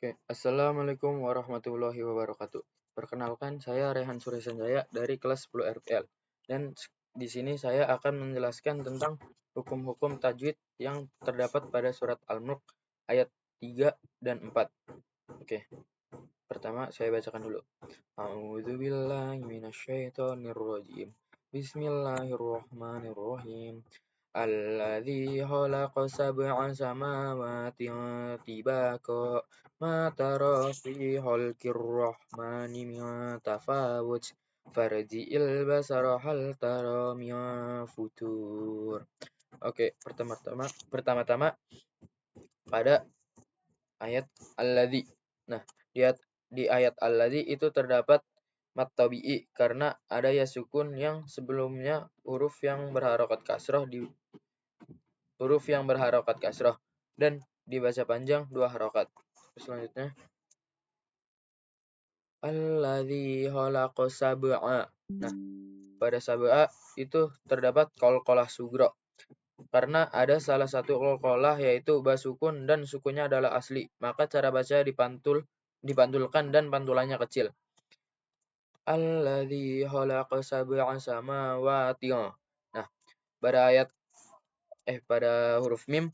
Oke, Assalamualaikum warahmatullahi wabarakatuh. Perkenalkan, saya Rehan Suresanjaya dari kelas 10 RPL. Dan di sini saya akan menjelaskan tentang hukum-hukum tajwid yang terdapat pada surat Al-Mulk ayat 3 dan 4. Oke, pertama saya bacakan dulu. A'udzubillahi minasyaitonirrajim. Bismillahirrahmanirrahim. Alladzi khalaqa sab'a samawati tibaqa ma tara fi khalqir rahmani min tafawut farji'il basara hal tara min futur. Oke, pertama-tama pada ayat alladzi. Nah, di ayat alladzi itu terdapat mat tabi'i karena ada ya sukun yang sebelumnya huruf yang berharokat kasroh dan dibaca panjang 2 harokat. Selanjutnya, alladzi khalaqa sab'a. Nah, pada sab'a itu terdapat qalqalah sugro karena ada salah satu qalqalah yaitu ba sukun dan sukunnya adalah asli, maka cara baca dipantulkan dan pantulannya kecil. Alladzi khalaqa sab'a samawati. Nah, pada huruf mim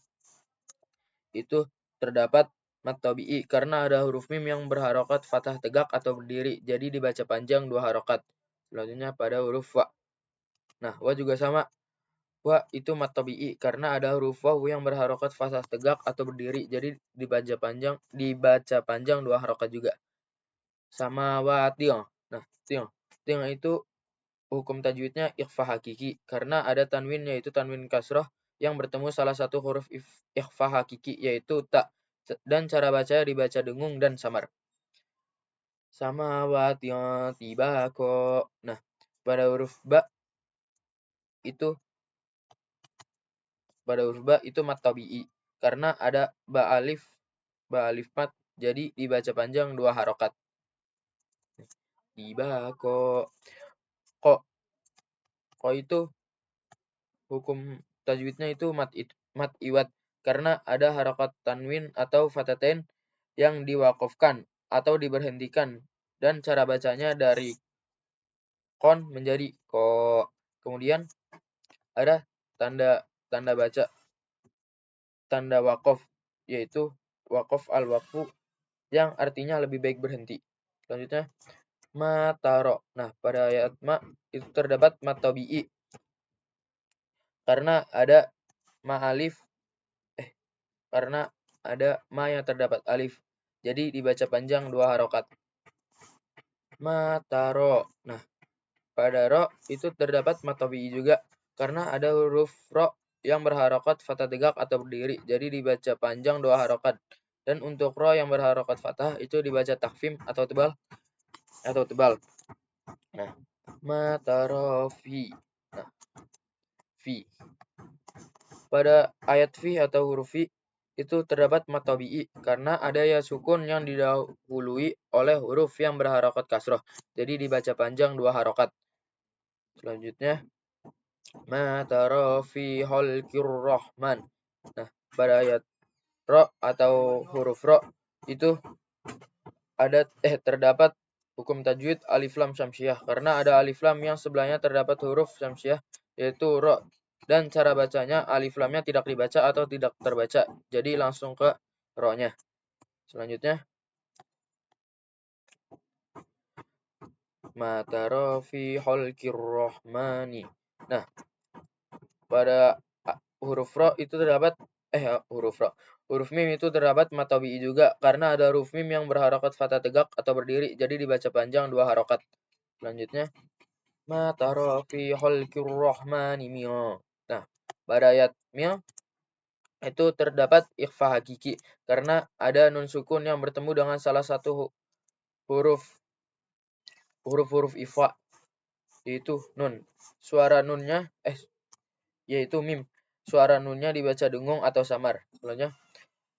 itu terdapat mat tabi'i karena ada huruf mim yang berharokat fathah tegak atau berdiri, jadi dibaca panjang 2 harokat. Selanjutnya pada huruf wa. Nah, wa juga sama. Wa itu mat tabi'i karena ada huruf waw yang berharokat fathah tegak atau berdiri, jadi dibaca panjang 2 harokat juga. Sama wa tiong. Nah, tiong itu hukum tajwidnya ikhfa hakiki karena ada tanwin yaitu tanwin kasroh yang bertemu salah satu huruf ikhfa hakiki yaitu ta, dan cara baca dibaca dengung dan samar. Samawati tibaqa. Nah, pada huruf ba itu mat tabi'i karena ada ba alif mat, jadi dibaca panjang 2 harokat. Tibaqa. Ko itu hukum tajwidnya itu mat iwat karena ada harokat tanwin atau fatatain yang diwakofkan atau diberhentikan dan cara bacanya dari kon menjadi ko. Kemudian ada tanda wakof yaitu wakof al-waqfu yang artinya lebih baik berhenti. Selanjutnya mataro. Nah, pada ayat ma itu terdapat mat tabi'i karena ada ma alif karena ada ma yang terdapat alif. Jadi dibaca panjang 2 harokat. Mataro. Nah, pada ro itu terdapat mat tabi'i juga karena ada huruf ro yang berharokat fathah tegak atau berdiri. Jadi dibaca panjang 2 harokat. Dan untuk ro yang berharokat fathah itu dibaca takfim atau tebal. Nah, mataro fi. Nah, fi. Pada ayat fi atau huruf fi itu terdapat mat tabi'i karena ada ya sukun yang didahului oleh huruf yang berharokat kasroh. Jadi dibaca panjang 2 harokat. Selanjutnya, ma tara fi khalqir rahman. Nah, pada ayat ro atau huruf ro itu terdapat hukum tajwid alif lam syamsiah karena ada alif lam yang sebelahnya terdapat huruf syamsiah yaitu ro, dan cara bacanya alif lamnya tidak dibaca atau tidak terbaca, jadi langsung ke ro-nya. Selanjutnya, ma tara fi khalqir rahmani. Nah, pada huruf ro itu terdapat huruf mim itu terdapat mat tabi'i juga karena ada huruf mim yang berharokat fathah tegak atau berdiri, jadi dibaca panjang 2 harokat. Selanjutnya, ma tara fi khalqir rahmani mia. Nah, pada ayat mia itu terdapat ikhfa hakiki karena ada nun sukun yang bertemu dengan salah satu huruf ikhfa yaitu nun. Suara nunnya yaitu mim. Suara nunnya dibaca dengung atau samar. Selanjutnya,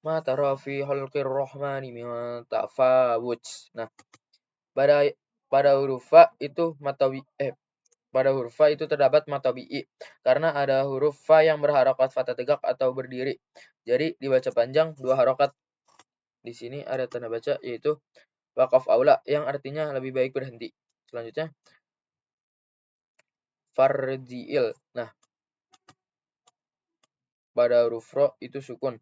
ma tara fi khalqir rahmani min tafawut. Nah, pada huruf fa itu pada huruf fa itu terdapat mat tabi'i karena ada huruf fa yang berharokat fathah tegak atau berdiri. Jadi dibaca panjang 2 harokat. di sini ada tanda baca yaitu waqaf aula yang artinya lebih baik berhenti. Selanjutnya farji'il. Nah, pada huruf ro itu sukun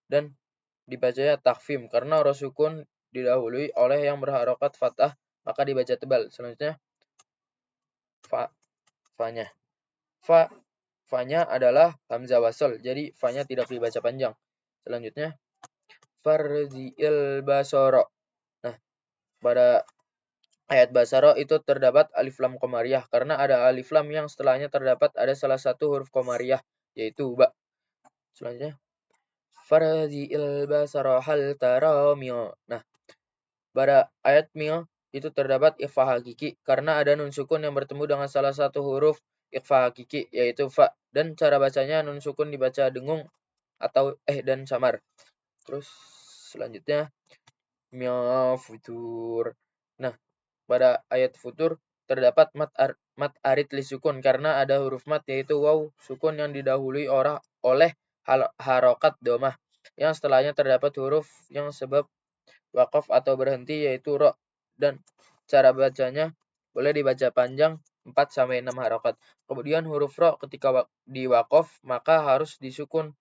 dan dibacanya takfim karena ro sukun didahului oleh yang berharokat fathah maka dibaca tebal. Selanjutnya fa-nya. Fa-nya adalah hamzah wasl. Jadi fa-nya tidak dibaca panjang. Selanjutnya farji'il basara. Nah, pada ayat basara itu terdapat alif lam qamariyah karena ada alif lam yang setelahnya terdapat ada salah satu huruf qamariyah yaitu ba. Selanjutnya farji'il basara hal tara mil. Nah, pada ayat mil itu terdapat ikhfa hakiki karena ada nun sukun yang bertemu dengan salah satu huruf ikhfa hakiki yaitu fa dan cara bacanya nun sukun dibaca dengung atau dan samar. Terus selanjutnya mil futur. Nah, pada ayat futur terdapat mat arid li sukun karena ada huruf mat yaitu waw sukun yang didahului oleh harokat domah yang setelahnya terdapat huruf yang sebab wakaf atau berhenti yaitu ro dan cara bacanya boleh dibaca panjang 4 sampai 6 harokat. Kemudian huruf ro ketika di wakaf maka harus disukun.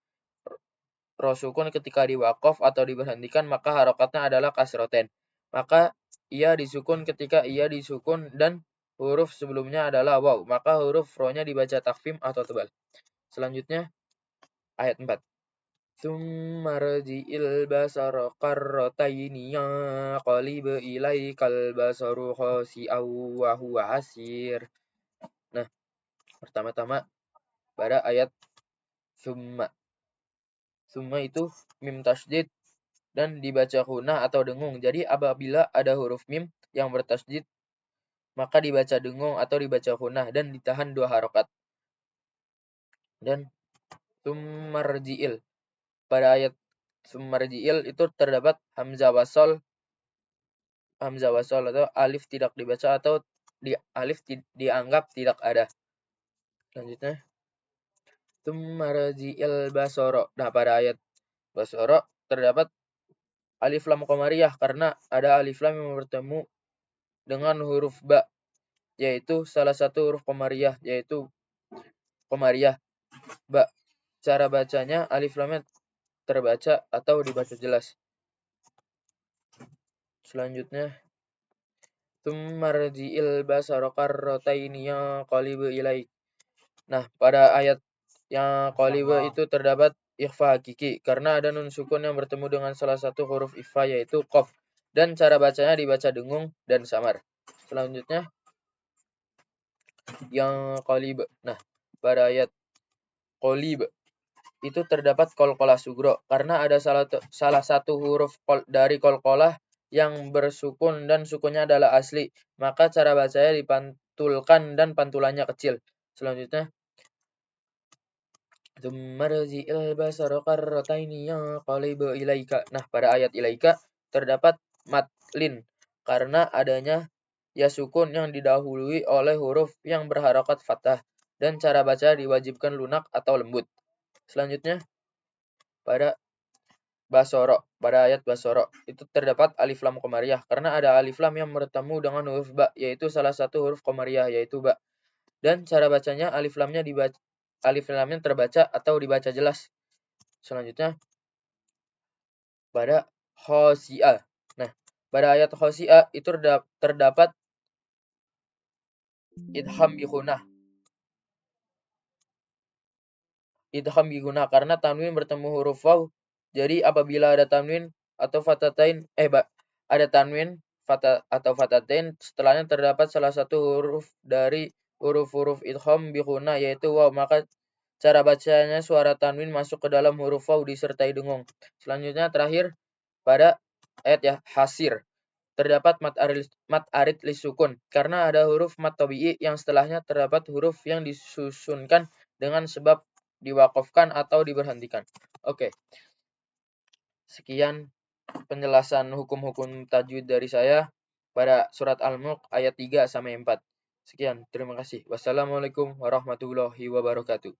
Ro sukun ketika di wakaf atau diberhentikan maka harokatnya adalah kasroten. Maka ia disukun ketika ia disukun dan huruf sebelumnya adalah waw. Maka huruf ro-nya dibaca takfim atau tebal. Selanjutnya ayat 4. Tsumma rji'il basara qarrataini yanqalib ilaikal basaru khasi'aw wa huwa hasir. Nah, pertama-tama pada ayat tsumma. Tsumma itu mim tasydid dan dibaca ghunah atau dengung. Jadi apabila ada huruf mim yang bertasydid maka dibaca dengung atau dibaca ghunah dan ditahan 2 harokat. Dan tsummarji'il. Pada ayat tsummarji'il itu terdapat hamzah wasal atau alif tidak dibaca atau alif dianggap tidak ada. Selanjutnya tsummarji'il basara. Nah, pada ayat basara terdapat alif lam qamariyah karena ada alif lam yang bertemu dengan huruf ba yaitu salah satu huruf qamariyah yaitu qamariyah ba. Cara bacanya alif lamnya terbaca atau dibaca jelas. Selanjutnya tsummarji'il basara qarrataini yanqalib ilaik. Nah, pada ayat yang qaliba itu terdapat ikhfa hakiki karena ada nun sukun yang bertemu dengan salah satu huruf ikhfa yaitu qaf dan cara bacanya dibaca dengung dan samar. Selanjutnya yang qalib. Nah, pada ayat qalib itu terdapat qalqalah sugro karena ada salah satu huruf dari qalqalah yang bersukun dan sukunnya adalah asli, maka cara bacanya dipantulkan dan pantulannya kecil. Selanjutnya tsummarji'il basara qarrataini yanqalib ilaika. Nah, pada ayat ilaika terdapat mad lin karena adanya ya sukun yang didahului oleh huruf yang berharokat fathah dan cara baca diwajibkan lunak atau lembut. Selanjutnya pada ayat basoro itu terdapat alif lam qamariyah karena ada alif lam yang bertemu dengan huruf ba yaitu salah satu huruf qamariyah yaitu ba dan cara bacanya alif lamnya terbaca atau dibaca jelas. Selanjutnya pada khosi'ah. Nah, pada ayat khosi'ah itu terdapat idham bi ghunah. Idham bi ghunah karena tanwin bertemu huruf waw. Jadi apabila ada tanwin atau fatatain ada tanwin atau fatatain setelahnya terdapat salah satu huruf dari huruf-huruf idham bi ghunah yaitu waw, maka cara bacanya suara tanwin masuk ke dalam huruf waw disertai dengung. Selanjutnya terakhir pada ayat hasir terdapat mat arid li sukun karena ada huruf mat tabi'i yang setelahnya terdapat huruf yang disusunkan dengan sebab diwakafkan atau diberhentikan. Oke. Sekian penjelasan hukum-hukum tajwid dari saya pada surat Al-Mulk ayat 3 sampai 4. Sekian, terima kasih. Wassalamualaikum warahmatullahi wabarakatuh.